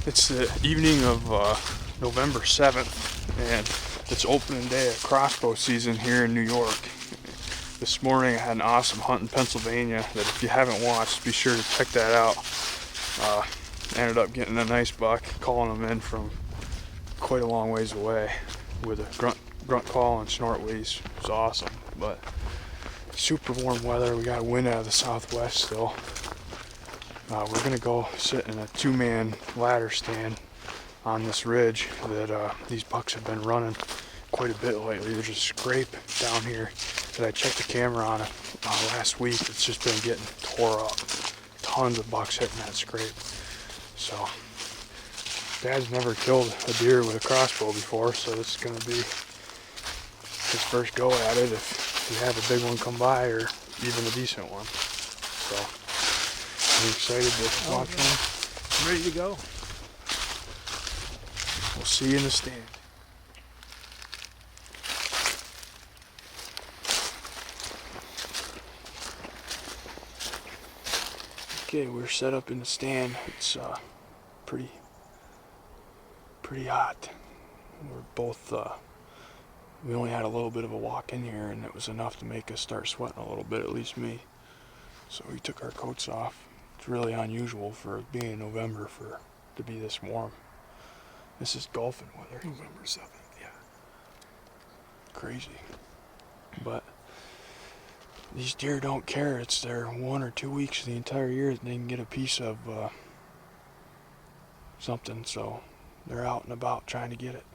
It's the evening of November 7th, and it's opening day of crossbow season here in New York. This morning I had an awesome hunt in Pennsylvania that if you haven't watched, be sure to check that out. Ended up getting a nice buck, calling him in from quite a long ways away with a grunt call and snort wheeze. It was awesome, but super warm weather. We got a wind out of the southwest still. We're gonna go sit in a two-man ladder stand on this ridge that these bucks have been running quite a bit lately. There's a scrape down here that I checked the camera on it last week. It's just been getting tore up. Tons of bucks hitting that scrape. So, Dad's never killed a deer with a crossbow before, so this is gonna be his first go at it if you have a big one come by or even a decent one. So, I'm excited to watch one. I'm ready to go. We'll see you in the stand. Okay, we're set up in the stand. It's pretty hot. We're both we only had a little bit of a walk in here, and it was enough to make us start sweating a little bit, at least me. So we took our coats off. It's really unusual for being in November to be this warm. This is golfing weather. November 7th, yeah. Crazy. But these deer don't care. It's their 1 or 2 weeks of the entire year that they can get a piece of something, so they're out and about trying to get it.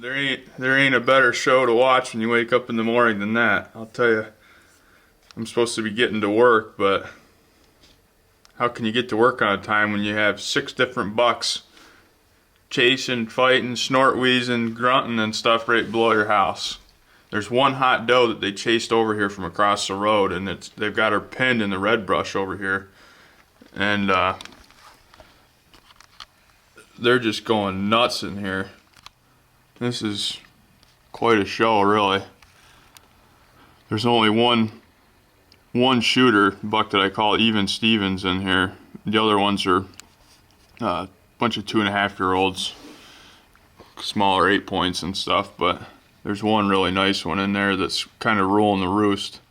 there ain't a better show to watch when you wake up in the morning than that. I'll tell you. I'm supposed to be getting to work, but how can you get to work on time when you have 6 different bucks chasing, fighting, snort wheezing, grunting and stuff right below your house? There's one hot doe that they chased over here from across the road, and they've got her pinned in the red brush over here, and they're just going nuts in here. This is quite a show, really. There's only one shooter buck that I call Even Stevens in here. The other ones are a bunch of 2.5-year-olds, smaller 8 points and stuff, but there's one really nice one in there that's kind of ruling the roost.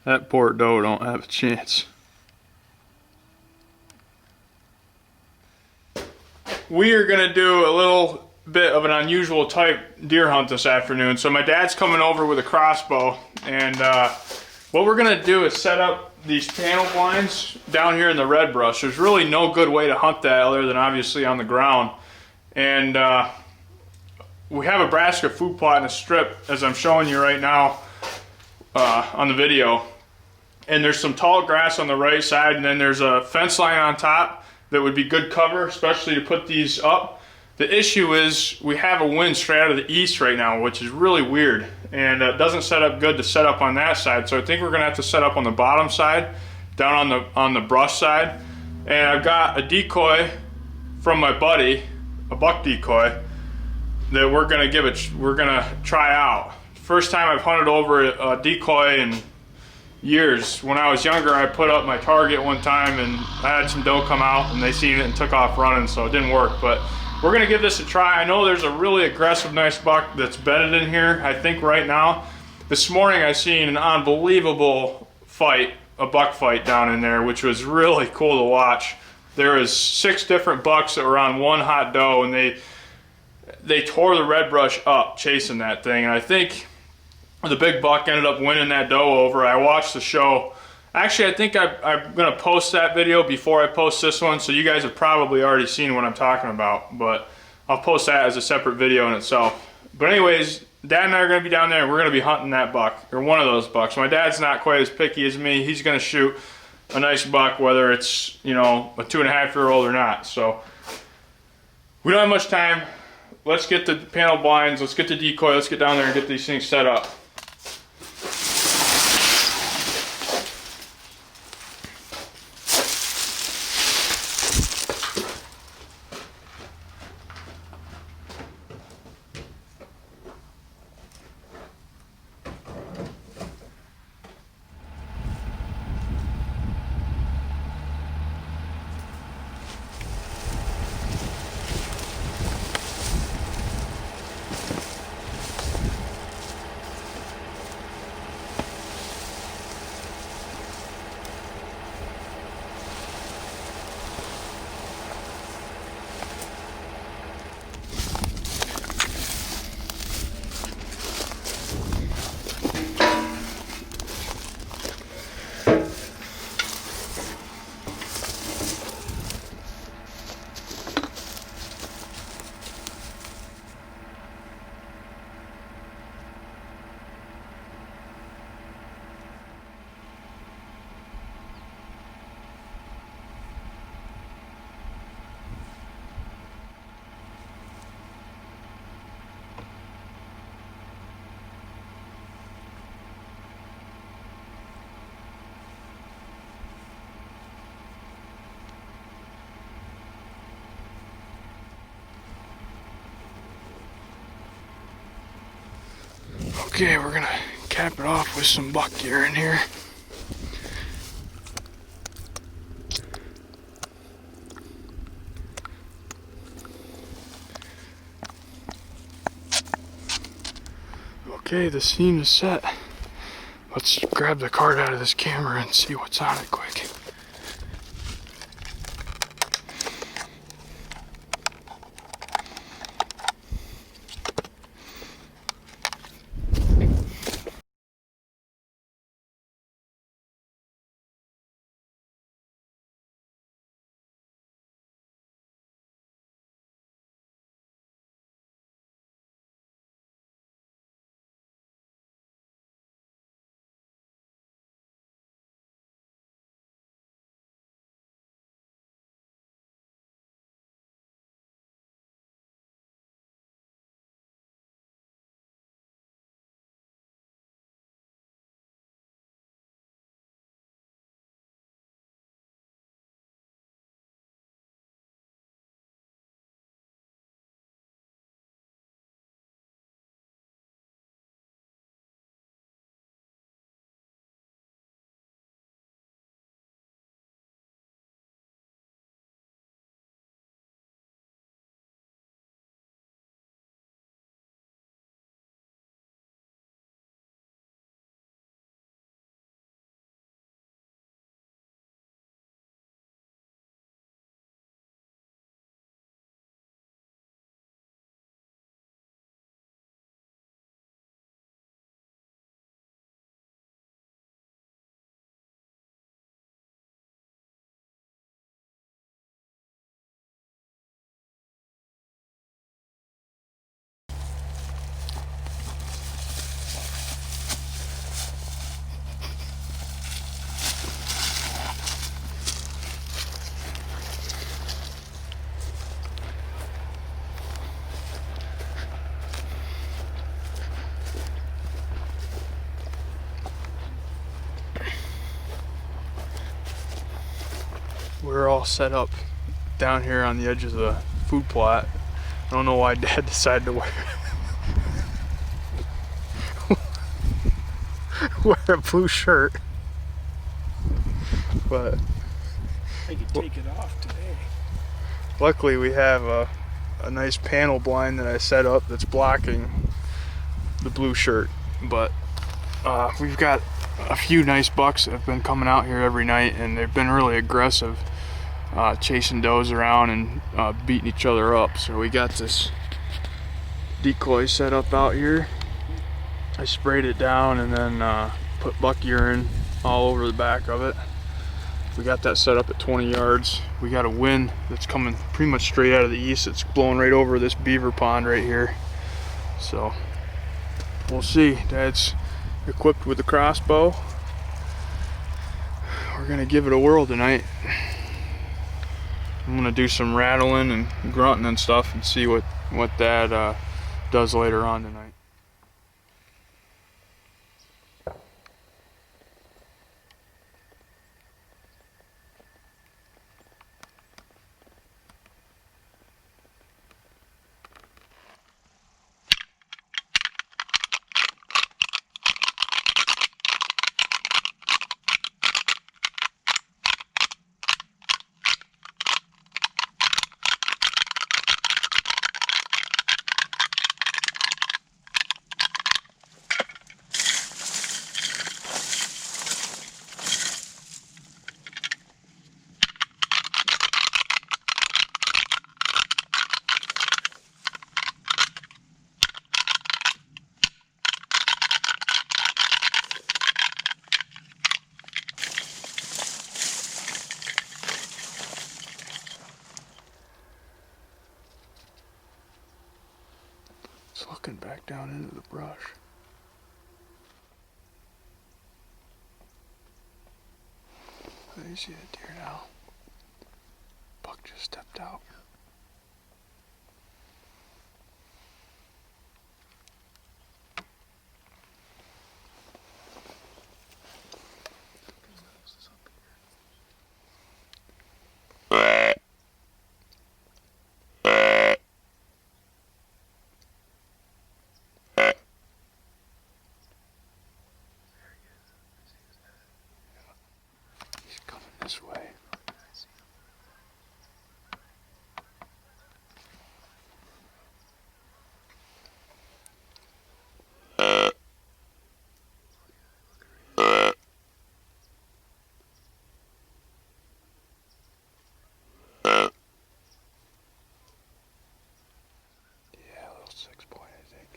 That poor doe don't have a chance. We are gonna do a little bit of an unusual type deer hunt this afternoon. So my dad's coming over with a crossbow, and what we're gonna do is set up these panel blinds down here in the red brush. There's really no good way to hunt that other than obviously on the ground. And we have a brassica food plot and a strip, as I'm showing you right now on the video. And there's some tall grass on the right side, and then there's a fence line on top that would be good cover, especially to put these up. The issue is we have a wind straight out of the east right now, which is really weird, and it doesn't set up good to set up on that side. So I think we're gonna have to set up on the bottom side, down on the brush side. And I've got a decoy from my buddy, a buck decoy, that we're gonna try out. First time I've hunted over a decoy in years. When I was younger, I put up my target one time and I had some doe come out and they seen it and took off running, so it didn't work. But we're gonna give this a try. I know there's a really aggressive, nice buck that's bedded in here, I think right now. This morning I seen an unbelievable fight, a buck fight down in there, which was really cool to watch. There was 6 different bucks that were on one hot doe, and they tore the red brush up chasing that thing. And I think the big buck ended up winning that doe over. I watched the show. Actually, I think I'm gonna post that video before I post this one, so you guys have probably already seen what I'm talking about, but I'll post that as a separate video in itself. But anyways, Dad and I are gonna be down there and we're gonna be hunting that buck, or one of those bucks. My dad's not quite as picky as me. He's gonna shoot a nice buck, whether it's, you know, a 2.5-year-old or not. So we don't have much time. Let's get the panel blinds, let's get the decoy, let's get down there and get these things set up. Okay, we're gonna cap it off with some buck gear in here. Okay, the scene is set. Let's grab the card out of this camera and see what's on it quick. we're all set up down here on the edge of the food plot. I don't know why Dad decided to wear a blue shirt, but I could take it off today. luckily we have a nice panel blind that I set up that's blocking the blue shirt. But we've got a few nice bucks that have been coming out here every night, and they've been really aggressive, chasing does around and beating each other up. So we got this decoy set up out here. I sprayed it down and then put buck urine all over the back of it. We got that set up at 20 yards. We got a wind that's coming pretty much straight out of the east. It's blowing right over this beaver pond right here. So we'll see. Dad's equipped with a crossbow. We're gonna give it a whirl tonight. I'm gonna do some rattling and grunting and stuff and see what Dad does later on tonight. It's looking back down into the brush. There you see the deer now. Buck just stepped out. He's coming this way. Yeah, a little 6-point, I think.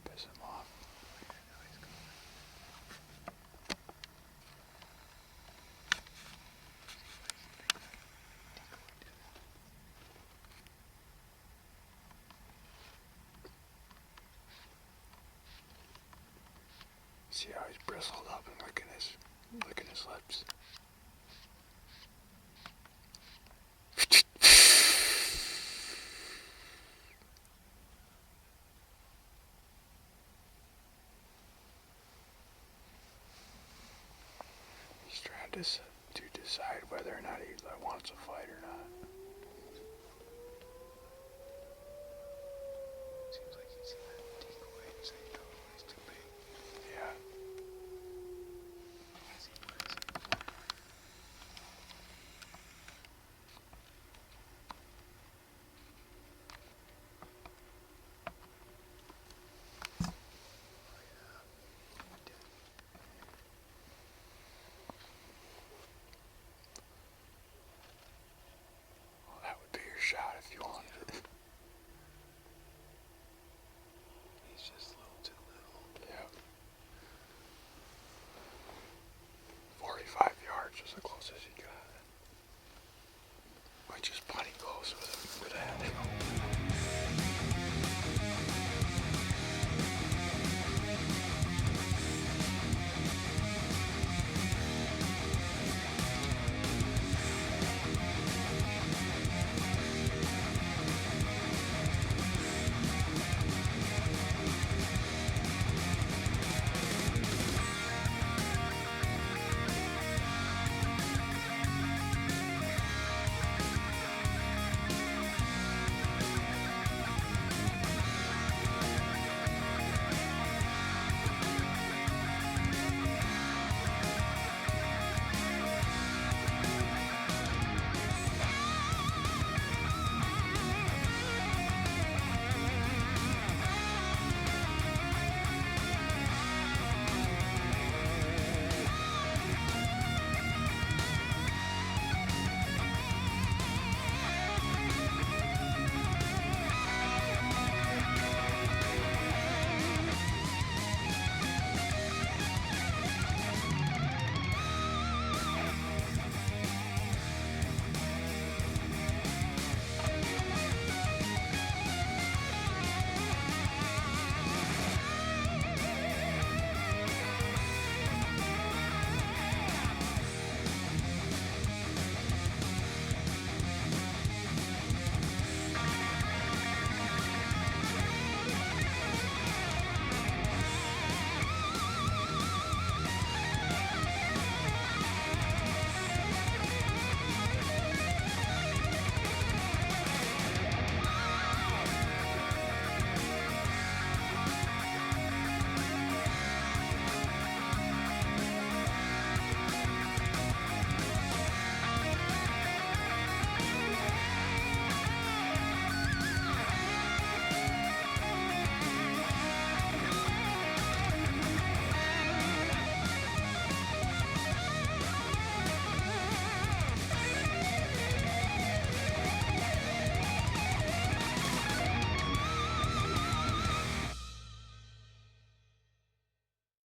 Piss him off. See how he's bristled up and licking his lips. He's trying to decide whether or not he wants a fight or not.